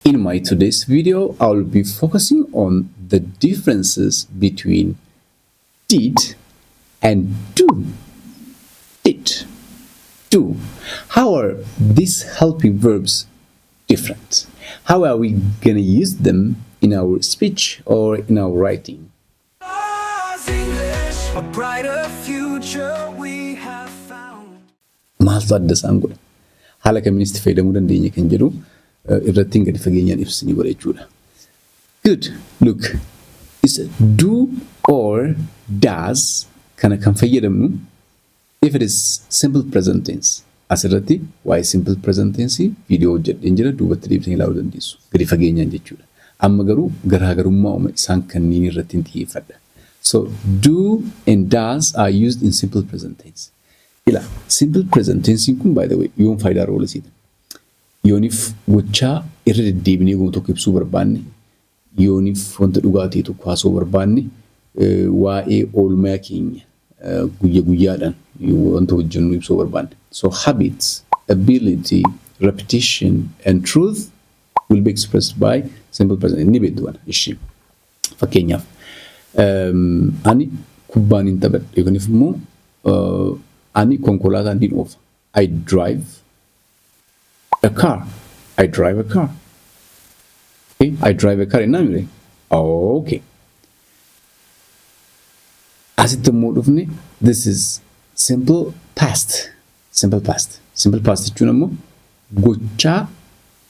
In my today's video, I will be focusing on the differences between did and do. Did, do. How are these helping verbs different? How are we going to use them in our speech or in our writing? English, a brighter future we have found. Maaltu adda isaan godha? Haala kamiin itti fayyadamuu dandeenya kan jedhu irratti gadi fageenyaan ibsinii godha jechuudha. Good. Look. Is do or does kana kan fayyadamnu if it is simple present tense. Asirratti waa'ee simple present tense video hojjedheen jira duubatti deebisanii ilaaluu dandeessu. Gadi fageenyaan jechuudha. Amma garuu garaagarummaa isaan kanneen irratti xiyyeeffadha. So do and does are used in simple present tense. Ila simple present tense kun by the way yoon faayidaa roola siita. Yoonif gochaa irra deddeebinee goonu tokko ibsuu barbaanne, yoonif wanta dhugaatii tokko haasoo barbaanne, waa'ee oolmaa keenya guyya guyyaadhaan wanta hojjennu ibsuu barbaanne. So habits, ability, repetition and truth will be expressed by simple present. Inni beektuudha ishee. Fakkeenyaaf ani kubbaan hin taphadhu yookiin immoo ani konkolaataa hin oofa. I drive a car. I drive a car. Okay, I drive a car in Namire. Oh, okay. As it mode this is simple past. Simple past. Simple past jechuun ammoo gochaa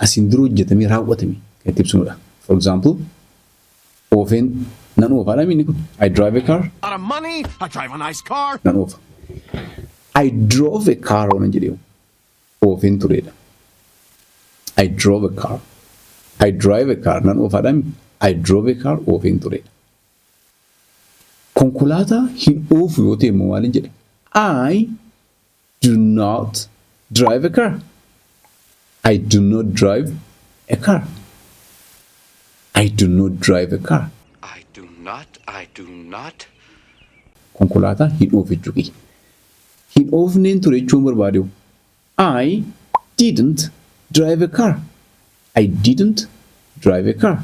asin dura hojjetamee raawwatame kan itti ibsudha. For example, oofeen nan oofa namni kun I drive a car. Out of money, I drive a nice car. Nan oofa. I drove a car onan jedhee oofeen turedha. I drove a car. I drive a car. Nan oofa namni I drove a car oofeen turedha. Konkolaataa hin oofu yoo ta'e immoo maal jedhe? I do not drive a car. I do not drive a car. I do not drive a car. I do not. Konkolaataa hin oofu jechuudha. Hin oofneen ture jechuun barbaadu. I didn't drive a car. I didn't drive a car.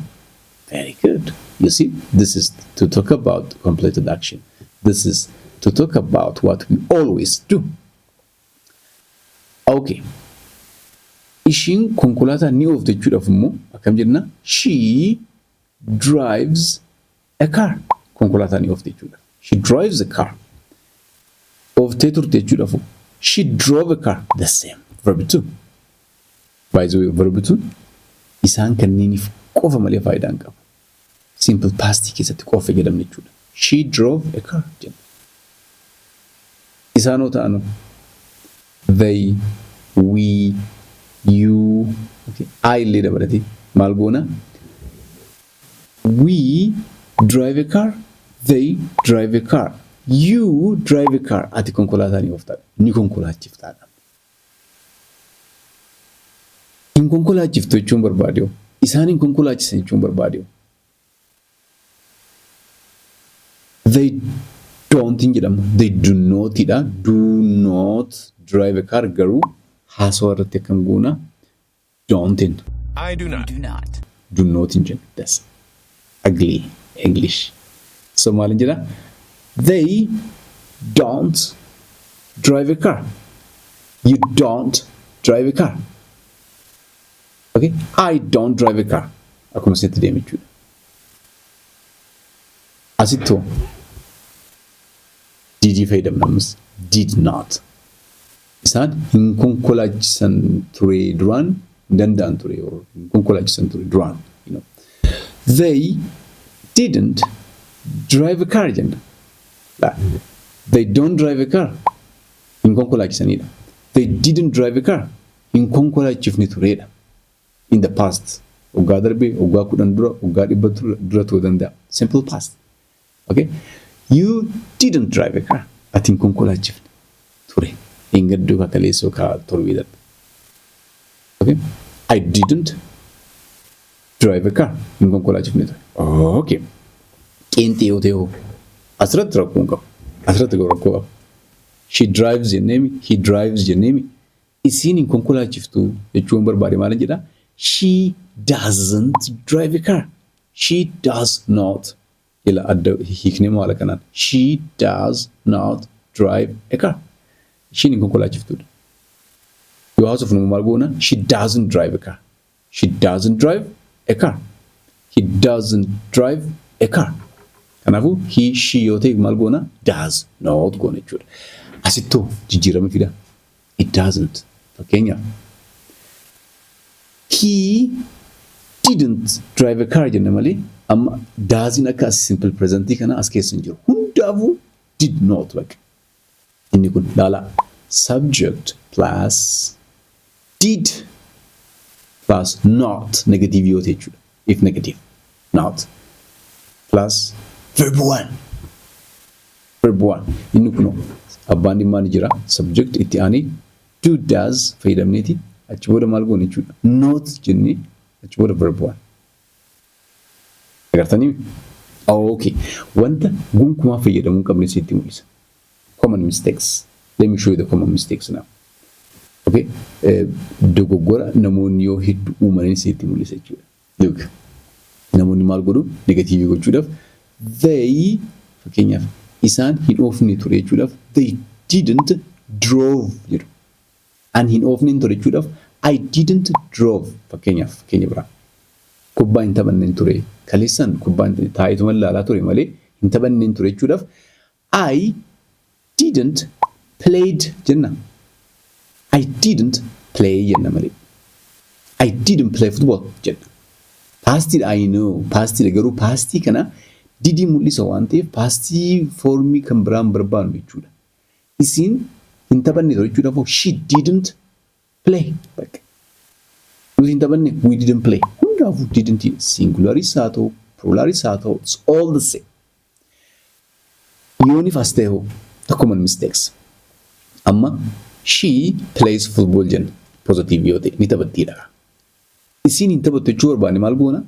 Very good. You see, this is to talk about completed action. This is to talk about what we always do. Okay. Ishiin konkolaataa ni oofte jechuudhaaf immoo akkam jenna? She drives a car. Konkolaataa ni oofte jechuudha. She drives a car. Ooftee turte jechuudhaaf she drove a car. The same. Verb 2. By the way, verb 2 isaan kanneeniif qofa malee faayidaa hin qabu. Simple past keessatti qofa fayyadamne jechuudha. She drove a car. Isaanoo ta'anu they, we, you, okay. I illee dabalatee maal goona? We drive a car. They drive a car. You drive a car. Ati konkolaataa ni ooftaadha. Ni konkolaachiftaadha. Hin konkolaachiftu jechuun barbaadu. Isaan hin konkolaachisan jechuun barbaadu. They don't jedhamu. They do not dha. Do not drive a car garuu haasawaa irratti akkam goona? Don't. I do not. Do not hin jennu. That's ugly English. So maal hin jedha? They don't drive a car. You don't drive a car. Okay? I don't drive a car. Akkuma setti deeme jechuudha. Asittuu did fayyadamnamus did not. Isaan hin konkolaachisan ture duraan hin danda'an ture or hin konkolaachisan ture duraan. You know. They didn't drive a car jenna. They don't drive a car. Hin konkolaachisanidha. They didn't drive a car. Hin konkolaachifne turedha. In the past. Waggaa darbe, waggaa 10 dura, waggaa 100 dura ta'uu danda'a. Simple past. Okay? You didn't drive a car. Ati hin konkolaachifne ture. Hin gadduu kakaleessoo kaa torbeedha. Okay? I didn't drive a car. Hin konkolaachifne ture. Okay. Qeenxee yoo ta'e asirratti rakkoo hin qabu. Asirratti rakkoo qabu. She drives jennee, he drives jennee. Isiin hin konkolaachiftu jechuun barbaade maal jedhaa? she doesn't drive a car. She does not. Ila adda hiiknee maala kanaan. She does not drive a car. Ishiin hin konkolaachiftuudha. Yoo haasofnu maal goona? She doesn't drive a car. She doesn't drive a car. He doesn't drive a car. Kanaafuu he, she yoo ta'e maal goona? Does not goona jechuudha. Asittoo jijjiirama fida. It doesn't. Fakkeenyaaf. He didn't drive a car jenna malee amma doesn't akka simple present kana as keessa hin jiru. Hundaafuu did not bakka. Inni kun laala subject plus did plus not negative yoo ta'e jechuudha. If negative, not plus verb 1. Verb 1. Inni kun abbaan dhimmaa ni jira. Subject itti aanee do does fayyadamneeti achi booda maal goone jechuudha. Not jennee achi booda verb 1. Agartanii? Okay. Wanta gonkumaa fayyadamuu hin qabne sitti mul'isa. Common mistakes. Let me show you the common mistakes now. Okay. Dogoggora namoonni yoo hedduu uumanii sitti mul'isa jechuudha. Look. Namoonni maal godhu? Negatiivii gochuudhaaf they fakkeenyaaf isaan hin oofne ture jechuudhaaf they didn't drove jedhu. An hin oofne ture jechuudhaaf I didn't drove fakkeenyaaf fakkeenya biraa. Kubbaa hin taphanne ture. Kaleessaan kubbaa taa'eetuma ilaalaa ture malee hin taphanne ture jechuudhaaf I didn't played jenna. I didn't play jenna malee. I didn't play football jenna. Pastii I know. Pastii garuu pastii kana didii mul'isa waan ta'eef pastii foormii kan biraan barbaadu jechuudha. Isiin hin taphanne ture jechuudhaaf she didn't play. Nuti hin taphanne we didn't play. Hundaafuu didn't singularis haa ta'u pluralis haa ta'u it's all the same. Yoonif as ta'e the common mistakes. Amma she plays football jenna. Positive yoo ta'e ni taphattiidha. Isiin hin taphattu jechuu barbaanne maal goona?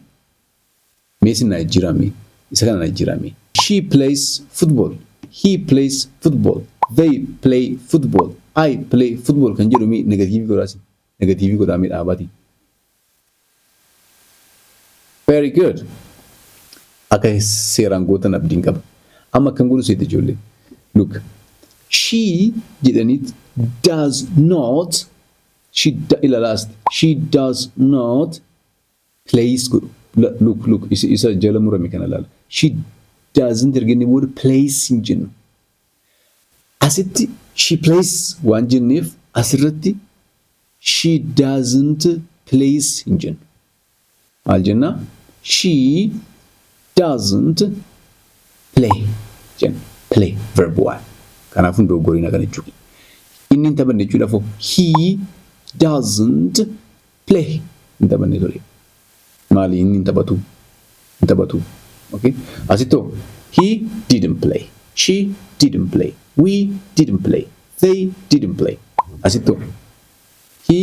Meesin na jiraame. Isa kana na jiraame. She plays football. He plays football. They play football. I play football kan jedhu mi negatiivii godhaasi. Negatiivii godhaamee dhaabati. Very good. Akka seeraan gootan abdiin qaba. Amma kan godhu seete ijoollee. Look. She jedhaniit does not she does not plays look isa jala murame kana laala. She doesn't ergenne booda plays hin jennu. Asitti she plays waan jenneef asirratti she doesn't plays hin jennu. Maal jenna? She doesn't play jenna. Play verb 1. Kanaafuu dogoggorina kana jechuudha. Inni hin taphanne jechuudhaaf he doesn't play. Hin taphanne ture. Maali inni hin taphatu. Okay? Asitoo he didn't play. She didn't play. We didn't play. They didn't play. Asitoo he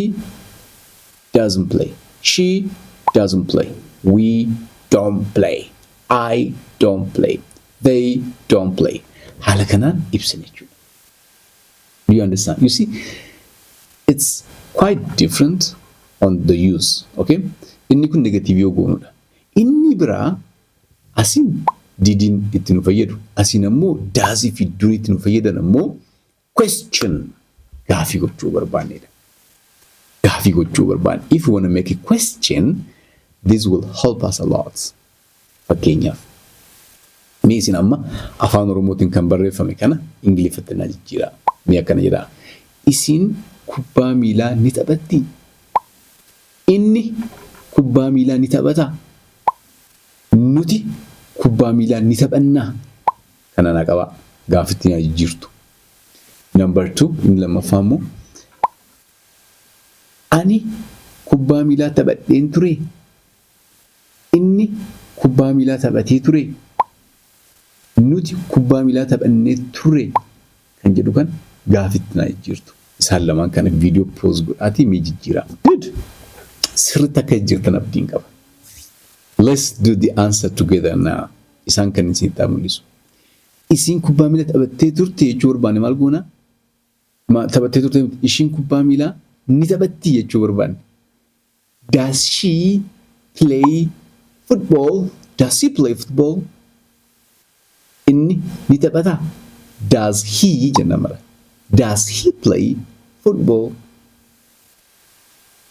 doesn't play. She doesn't play. We don't play. I don't play. They don't play. Haala kanaan ibsine jechuudha. Do you understand? You see, it's quite different on the use. Okay? Inni kun negative yoo goonudha. Inni biraa asin didin itti nu fayyadu. Asin ammoo daasii fi durii itti nu fayyadan ammoo question gaafii gochuu barbaannedha. Gaafii gochuu barbaanne. If you want to make a question, this will help us a lot. Fakkeenyaaf. Mee isin amma afaan Oromootiin kan barreeffame kana Ingiliffatti na jijjiira. Mee akkana jedha. Isin kubbaa miilaa ni taphatti. Inni kubbaa miilaa ni taphata. Nuti kubbaa miilaa ni taphannaa. Kana na qaba. Gaafitti na jijjiirtu. Number 2, inni lammaffaa immoo ani kubbaa miilaa taphadheen ture. Inni kubbaa miilaa taphatee ture. Nuti kubbaa miilaa taphannee ture kan jedhu kan gaafitti na jijjiirtu. Isaan lamaan kana viidiyoo pause godhaatii mee jijjiira. Good. Sirriitti akka jijjiirtan abdiin qaba. Let's do the answer together now. Isaan kan isin itti mul'isu. Isin kubbaa miilaa taphattee turte jechuu barbaanne maal goona? Taphattee turte ishiin kubbaa miilaa ni taphatti jechuu barbaanne. Does she play football? Does he play football? Inni ni taphata. Does he jenna mara. Does he play football?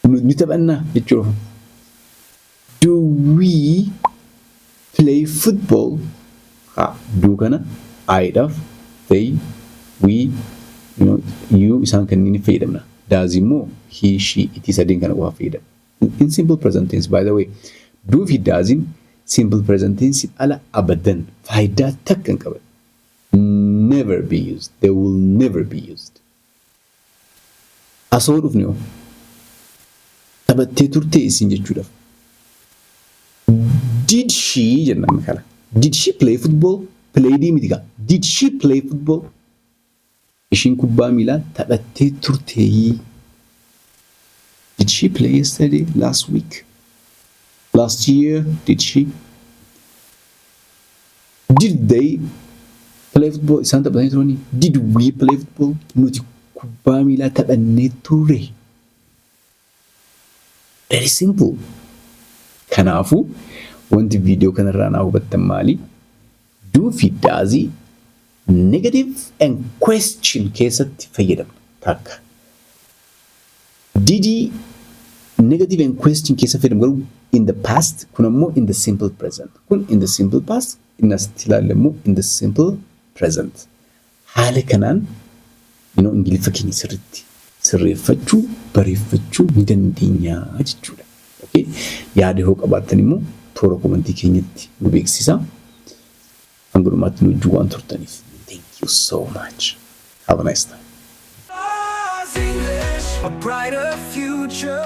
Ni taphanna jechuudha. Do we play football? Do kana I'dhaaf they we you isaan kanneen fayyadamna. Does immoo he she it is sadeen kana waa fayyadamna. In simple present tense, by the way, do fi doesn't simple present tense ala abadan faayidaa takka hin qaban. Never be used. They will never be used. Asoo dhufne hoo taphattee turtee isin jechuudhaaf. Did she jennaan kala. Did she play football? Played miti kaa. Did she play football? Ishiin kubbaa miilaa taphattee turtee. Did she play yesterday? Last week? Last year? Did she? Did they play football? Isaan taphatanii turanii. Did we play football? Nuti kubbaa miilaa taphannee turre. Very simple. Kanaafuu wanti viidiyoo kanarraa naa hubattan maali? Do fi does negative and question keessatti fayyadamna takka. Did negative and question keessa fayyadamu garuu in the past, kun ammoo in the simple present. Kun in the simple past, inni asitti ilaalle immoo in the simple present. Haala kanaan Ingiliffa keenya sirriitti sirreeffachuu bareeffachuu ni dandeenya jechuudha. Okay? Yaada yoo qabaattan immoo toora komentii keenyatti nu beeksisaa. Hangalumaatti nu wajjin waan turtaniif. Thank you so much. Have a nice time. A brighter future